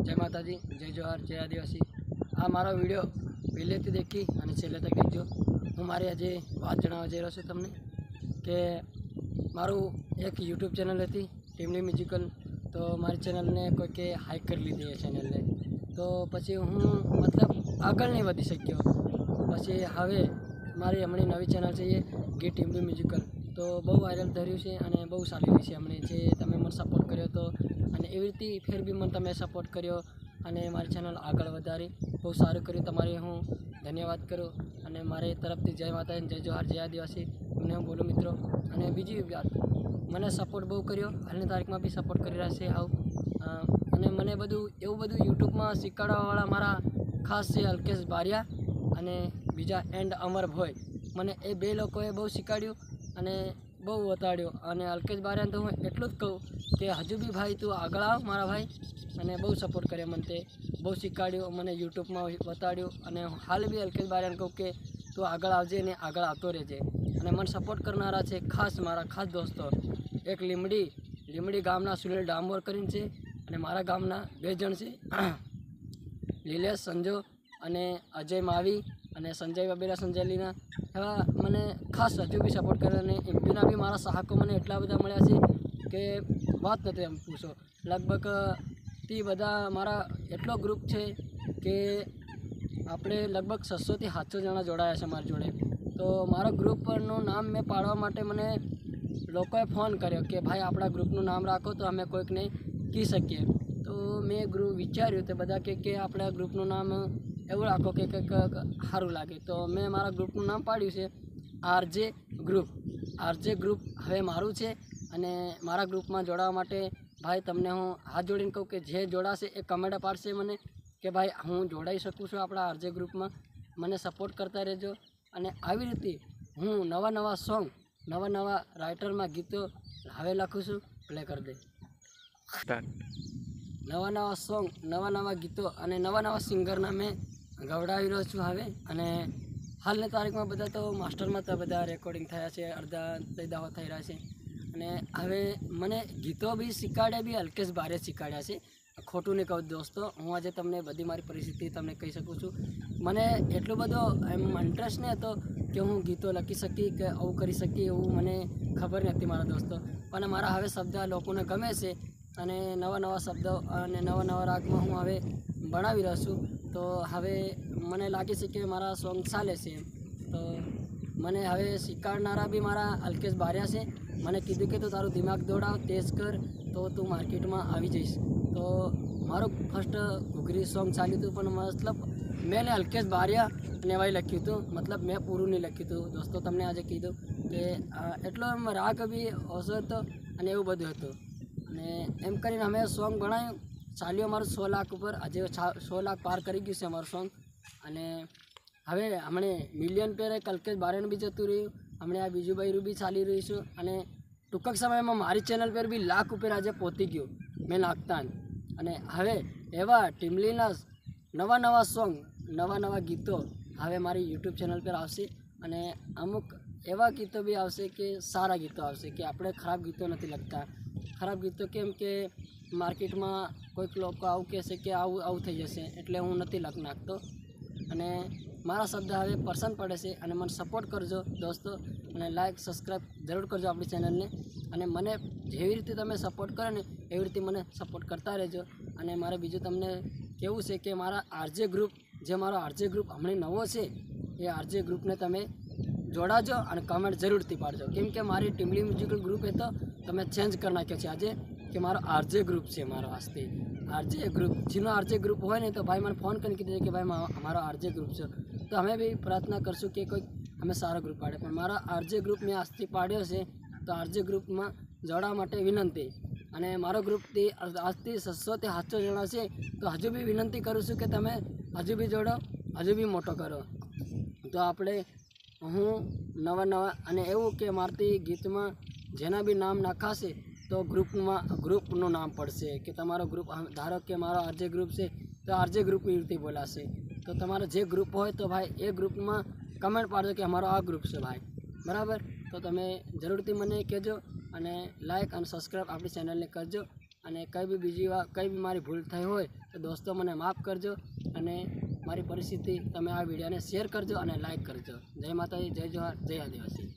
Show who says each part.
Speaker 1: जय माताजी, जय जोहार, जय आदिवासी। आ मारो विडियो पहलेथी देखी और छेल्ले तक देखजो। हूँ मारी आज बात जणाववा जई रह्यो छुं तमने के मारू एक यूट्यूब चेनल थी टीमली म्यूजिकल। तो मारी चेनल ने कोई के हाइक कर लीधी है चेनल ने। तो पछी हूँ मतलब आगळ नहीं वधी शक्यो। पछी हवे मारी हमणी नवी चेनल छे गी टीमली म्यूजिकल। तो बहु वायरल थर्यु छे अने बहु चाली रही छे। हमणे जे तमे मने सपोर्ट कर्यो तो अने एवी रीते फेर बी मने तमे सपोर्ट कर्यो अने मारी चेनल आगळ वधारी बहु सारुं कर्युं। तमारे हूँ धन्यवाद करूँ अने मारे तरफथी जय माताजी, जय जोहार, जय आदिवासी तमने हूँ बोलूँ मित्रों। अने बीजी बात मने सपोर्ट बहु कर्यो, हालनी तारीखमां बी सपोर्ट करी रह्या छे हाव। अने मने बधुं एवुं बधुं यूट्यूबमां शीखवाडवावाळा मारा खास छे अल्केश बारिया अने बीजा एंड अमर भोय। मने ए बे लोकोए बहु शीखवाड्युं अने बहु बताड्यो। अने अल्केश बारियाने तो हूँ एटलुं ज कहूँ कि हजू बी भाई तू आगळ आव मारा भाई। अने बहु सपोर्ट कर्यो मने ते बहु शीखवाड्युं मने यूट्यूबमां बताड्युं। अने हाल बी अल्केश बारियाने कहूँ कि तू आगळ आवजे ने आगळ आवतो रहेजे। अने मने सपोर्ट करनारा छे खास मारा खास दोस्तों एक લીમડી ગામના સુનિલ ડામોર કરીને છે અને મારા ગામના બે જણ છે લીલેશ સંજો અને અજય માવી અને સંજય બબેરા સંજયલીના એવા મને ખાસ હજુ બી સપોર્ટ કરે અને એમપીના બી મારા સહાકો મને એટલા બધા મળ્યા છે કે વાત નથી એમ પૂછો। લગભગ તે બધા મારા એટલો ગ્રુપ છે કે આપણે લગભગ 600 થી 700 જણા જોડાયા છે મારી જોડે। તો મારા ગ્રુપનું નામ મેં પાડવા માટે મને लोकोए फोन कर्यो कि भाई अपना ग्रुपनु नाम राखो तो अमे कोईक ने कही सकीए। तो मैं ग्रुप विचार्यु तो बधा के अपना ग्रुपनु नाम एवं राखो कि सारूँ लागे। तो मैं मारा ग्रुपनु नाम पाड्यु छे आरजे ग्रुप। आरजे ग्रुप हवे मारू छे अने मारा ग्रुप में जोड़वा माटे भाई तमने हूँ हाथ जोड़ीने कहूँ कि जे जोड़ाशे ए कमेंट पाड़शे मने कि भाई हूँ जोड़ाई शकूँ छूँ आपणा आरजे ग्रुप में। मने सपोर्ट करता रहेजो अने आवी रीते हूँ नवा नवा सॉन्ग नवा नवा राइटर में गीतों हवे लखूँ छूँ। प्ले कर दे नवा नवा सॉन्ग नवा नवा गीतों अने नवा नवा सिंगरना मैं गवड़ावी रह्यो छूँ हवे। अने हालनी तारीख में बधा तो मास्टर में तो बधा रेकॉर्डिंग थया छे अर्धा दावा थई रह्या छे। अने हवे मने गीतों भी शीखवाड्या बी अल्केश बारिया शीखवाड्या छे। खोटું नहीं कहूँ दोस्तों, हूँ आज तमने बधी मारी परिस्थिति तमने कही सकूँ छूँ। मने एटलो बधो एम इंटरेस्ट नहीं हतो कि हूँ गीतों लखी सकी कि आવું કરી सकी एवं मने खबर नहीं मारा दोस्तों। पण मारा हवे शब्द लोकोने गमे छे अने नवा नवा शब्दों अने नवा नवा रागमां हूँ हवे बनावी रह्यो छूं। तो हवे मने लागे छे कि मारा सॉन्ग चाले छे। तो मने हवे शीखवाडनारा बी मारा अल्केश बारिया छे। मने कीधुं कि तू तारुं दिमाग दौड़ाव तेज कर तो तू मार्केट में आवी जईश। तो मारो फर्स्ट घुघरी सॉन्ग चाल्युं हतुं पण मतलब मैंने अल्केश बारिया ने वाई लख्युं हतुं। मतलब मैं पूरुं नहीं लख्युं हतुं दोस्तों। तमने आज कीधुं कि एटलो राग बी ओछो हतो अने एवुं बधुं हतुं। अने एम करीने अमे सॉन्ग बनाव्युं चाल्यो मारुं 100 लाख उपर। आज 100 लाख पार करी गयुं छे मारुं सॉन्ग। अने हवे हमणे मिलियन पर एक अल्केश बारियानुं बी जतुं रह्युं। हमणे आ बीजुं बयरुं बी चाली रह्युं छे अने टूंक समय में मारी चेनल पर बी लाख उपर आज पहोंची गयुं मैं नाखता। अने हवे एवा टीमलीना नवा नवा सॉन्ग नवा नवा गीतों हवे मारी यूट्यूब चेनल पर आवशे। अने अमुक एवा गीतों भी आवशे कि सारा गीतों आवशे कि आपणे खराब गीतों नहीं लगता। खराब गीतों केम के मार्केट में कोईक लोग आवुं कहेशे कि आवुं आवुं थई जशे एटले हूँ नहीं लख नाखतो। अने मारा शब्द हवे पसंद पड़े छे अने मने सपोर्ट करजो दोस्तों। अने लाइक सब्सक्राइब जरूर करजो आपणी चेनल ने। अने मने जेवी रीते तमे सपोर्ट करो ने एवी रीते मने सपोर्ट करता रहेजो। अने मारे बीजुं तमने केवुं छे कि मारा आरजे ग्रुप जे मारो आरजे ग्रुप हमणे नवो छे ए आरजे ग्रुप ने तमे जोड़ाजो और कमेंट जरूर थी पाड़जो। केम के मारी टीमली म्यूजिकल ग्रुप है तो मैं चेन्ज कर नाख्यो छे आजे कि मारो आरजे ग्रुप है मारो आस्ते आरजे ग्रुप जीनो आरजे ग्रुप हो नहीं तो भाई मैंने फोन करके कीधुं कि भाई हमारा आरजे ग्रुप है। तो हमें भी प्रार्थना करशुं कि कोई हमें सारा ग्रुप पाड़े पण मारा आरजे ग्रुप में आजथी पाड्यो छे। तो आरजे ग्रुप में जोड़वा माटे विनंती अने मारो ग्रुप थी आजथी 600 થી 700 जणा छे। तो हजू भी विनंती करूँ छूं कि तमे हजू भी जोड़ो हजू भी मोटो करो। तो आपणे हूँ नवा नवा अने एवुं कि मारती गीत में जेना भी नाम नाखाशे तो ग्रुप में ग्रुपनु नाम पड़शे कि तमारो ग्रुप धारो कि मारो आरजे ग्रुप है तो आरजे ग्रुप एवी रीते बोलाशे। तो तमारो जे ग्रुप होय तो भाई ए ग्रुप में कमेंट पाड़जो कि अमारो आ ग्रुप है भाई बराबर। तो तमे जरूरथी मने कहेजो अने लाइक और सब्सक्राइब अपनी चेनल ने करजो। અને કંઈ બી મારી ભૂલ થઈ હોય તો દોસ્તો મને માફ કરજો અને મારી પરિસ્થિતિ તમે આ વિડીયોને શેર કરજો અને લાઈક કરજો. જય માતાજી, જય જોહાર, જય આદિવાસી.